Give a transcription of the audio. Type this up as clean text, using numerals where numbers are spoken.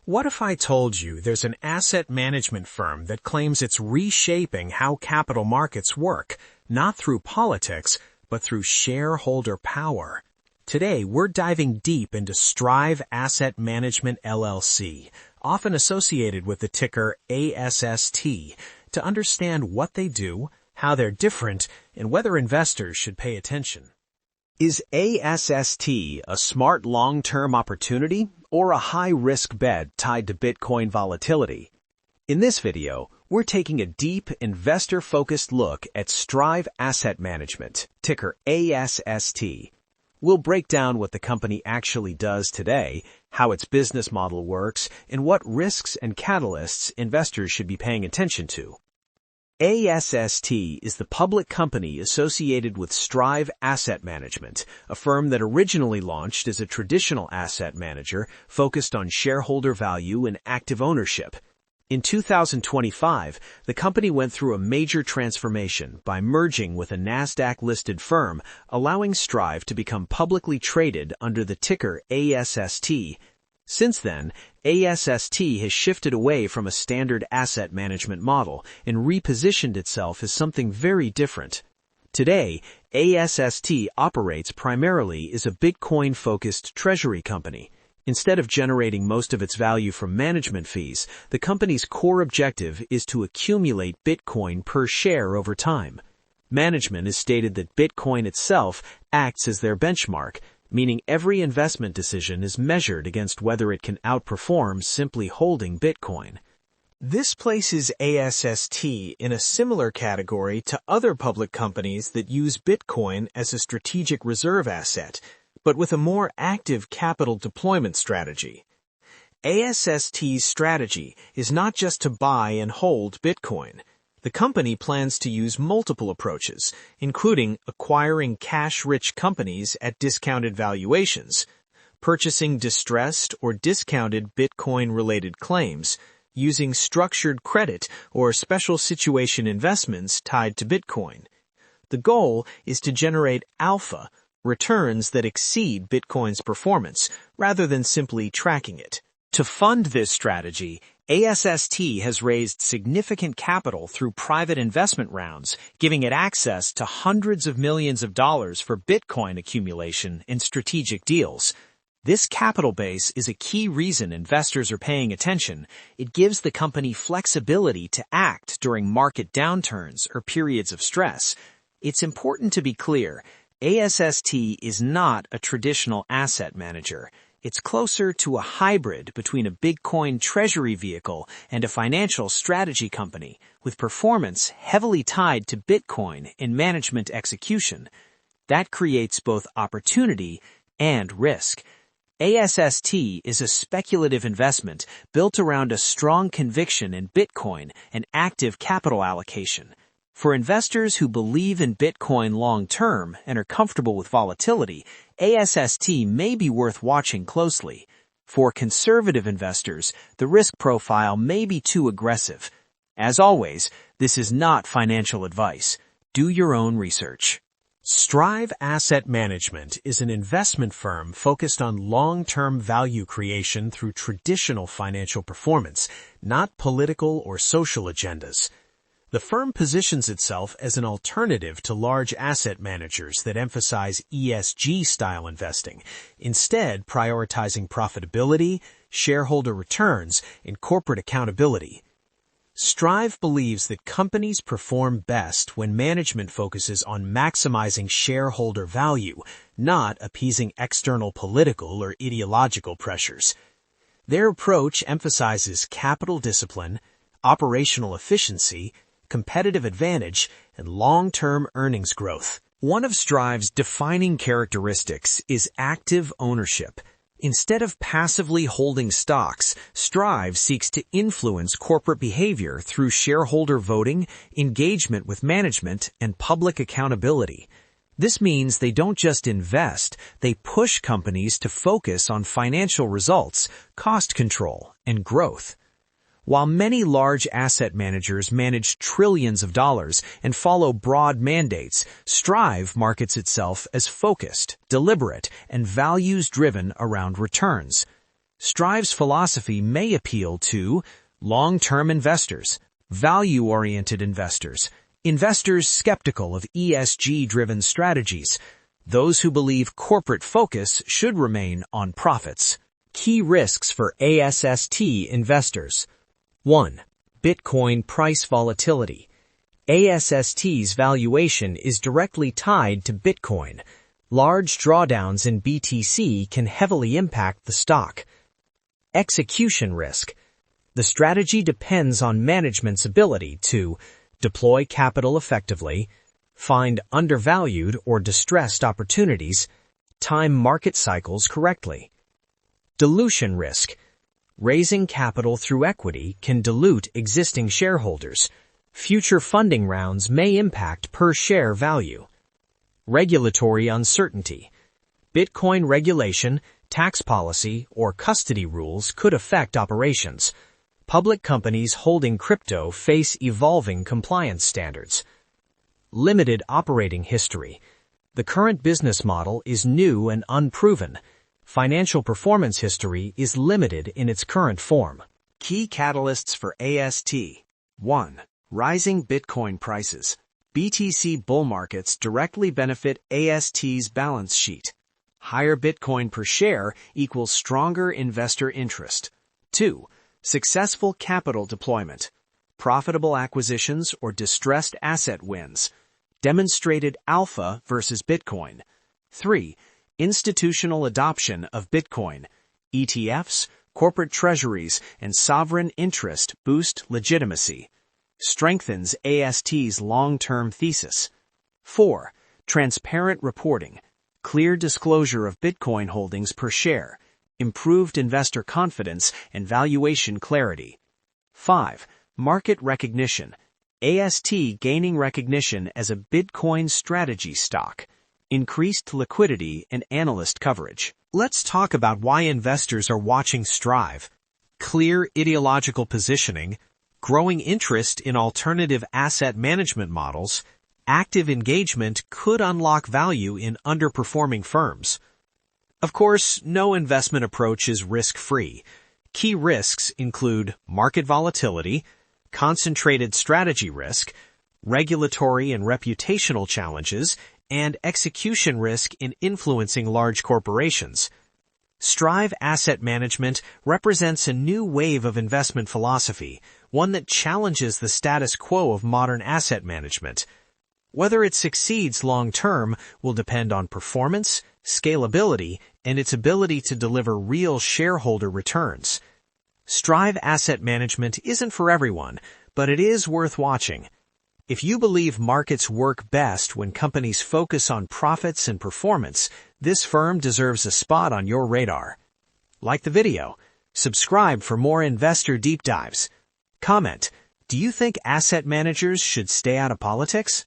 What if I told you there's an asset management firm that claims it's reshaping how capital markets work, not through politics, but through shareholder power? Today, we're diving deep into Strive Asset Management LLC, often associated with the ticker ASST, to understand what they do, how they're different, and whether investors should pay attention. Is ASST a smart long-term opportunity or a high-risk bet tied to Bitcoin volatility? In this video, we're taking a deep, investor-focused look at Strive Asset Management, ticker ASST. We'll break down what the company actually does today, how its business model works, and what risks and catalysts investors should be paying attention to. ASST is the public company associated with Strive Asset Management, a firm that originally launched as a traditional asset manager focused on shareholder value and active ownership. In 2025, the company went through a major transformation by merging with a Nasdaq-listed firm, allowing Strive to become publicly traded under the ticker ASST. Since then, ASST has shifted away from a standard asset management model and repositioned itself as something very different. Today, ASST operates primarily as a Bitcoin-focused treasury company. Instead of generating most of its value from management fees, the company's core objective is to accumulate Bitcoin per share over time. Management has stated that Bitcoin itself acts as their benchmark, meaning every investment decision is measured against whether it can outperform simply holding Bitcoin. This places ASST in a similar category to other public companies that use Bitcoin as a strategic reserve asset, but with a more active capital deployment strategy. ASST's strategy is not just to buy and hold Bitcoin. The company plans to use multiple approaches, including acquiring cash-rich companies at discounted valuations, purchasing distressed or discounted Bitcoin-related claims, using structured credit or special situation investments tied to Bitcoin. The goal is to generate alpha, returns that exceed Bitcoin's performance, rather than simply tracking it. To fund this strategy, ASST has raised significant capital through private investment rounds, giving it access to hundreds of millions of dollars for Bitcoin accumulation and strategic deals. This capital base is a key reason investors are paying attention. It gives the company flexibility to act during market downturns or periods of stress. It's important to be clear, ASST is not a traditional asset manager. It's closer to a hybrid between a Bitcoin treasury vehicle and a financial strategy company, with performance heavily tied to Bitcoin and management execution. That creates both opportunity and risk. ASST is a speculative investment built around a strong conviction in Bitcoin and active capital allocation. For investors who believe in Bitcoin long-term and are comfortable with volatility, ASST may be worth watching closely. For conservative investors, the risk profile may be too aggressive. As always, this is not financial advice. Do your own research. Strive Asset Management is an investment firm focused on long-term value creation through traditional financial performance, not political or social agendas. The firm positions itself as an alternative to large asset managers that emphasize ESG-style investing, instead prioritizing profitability, shareholder returns, and corporate accountability. Strive believes that companies perform best when management focuses on maximizing shareholder value, not appeasing external political or ideological pressures. Their approach emphasizes capital discipline, operational efficiency, competitive advantage, and long-term earnings growth. One of Strive's defining characteristics is active ownership. Instead of passively holding stocks, Strive seeks to influence corporate behavior through shareholder voting, engagement with management, and public accountability. This means they don't just invest, they push companies to focus on financial results, cost control, and growth. While many large asset managers manage trillions of dollars and follow broad mandates, Strive markets itself as focused, deliberate, and values-driven around returns. Strive's philosophy may appeal to long-term investors, value-oriented investors, investors skeptical of ESG-driven strategies, those who believe corporate focus should remain on profits. Key risks for ASST investors. 1. Bitcoin price volatility. ASST's valuation is directly tied to Bitcoin. Large drawdowns in BTC can heavily impact the stock. Execution risk. The strategy depends on management's ability to deploy capital effectively, find undervalued or distressed opportunities, time market cycles correctly. Dilution risk. Raising capital through equity can dilute existing shareholders. Future funding rounds may impact per-share value. Regulatory uncertainty. Bitcoin regulation, tax policy, or custody rules could affect operations. Public companies holding crypto face evolving compliance standards. Limited operating history. The current business model is new and unproven. Financial performance history is limited in its current form. Key catalysts for AST. 1. Rising Bitcoin prices. BTC bull markets directly benefit AST's balance sheet. Higher Bitcoin per share equals stronger investor interest. 2. Successful capital deployment. Profitable acquisitions or distressed asset wins. Demonstrated alpha versus Bitcoin. 3. Institutional adoption of Bitcoin. ETFs, corporate treasuries, and sovereign interest boost legitimacy. Strengthens AST's long-term thesis. 4. Transparent reporting. Clear disclosure of Bitcoin holdings per share. Improved investor confidence and valuation clarity. 5. Market recognition. AST gaining recognition as a Bitcoin strategy stock. Increased liquidity and analyst coverage. Let's talk about why investors are watching Strive. Clear ideological positioning, growing interest in alternative asset management models, active engagement could unlock value in underperforming firms. Of course, no investment approach is risk-free. Key risks include market volatility, concentrated strategy risk, regulatory and reputational challenges, and execution risk in influencing large corporations. Strive Asset Management represents a new wave of investment philosophy, one that challenges the status quo of modern asset management. Whether it succeeds long-term will depend on performance, scalability, and its ability to deliver real shareholder returns. Strive Asset Management isn't for everyone, but it is worth watching. If you believe markets work best when companies focus on profits and performance, this firm deserves a spot on your radar. Like the video, subscribe for more investor deep dives. Comment, do you think asset managers should stay out of politics?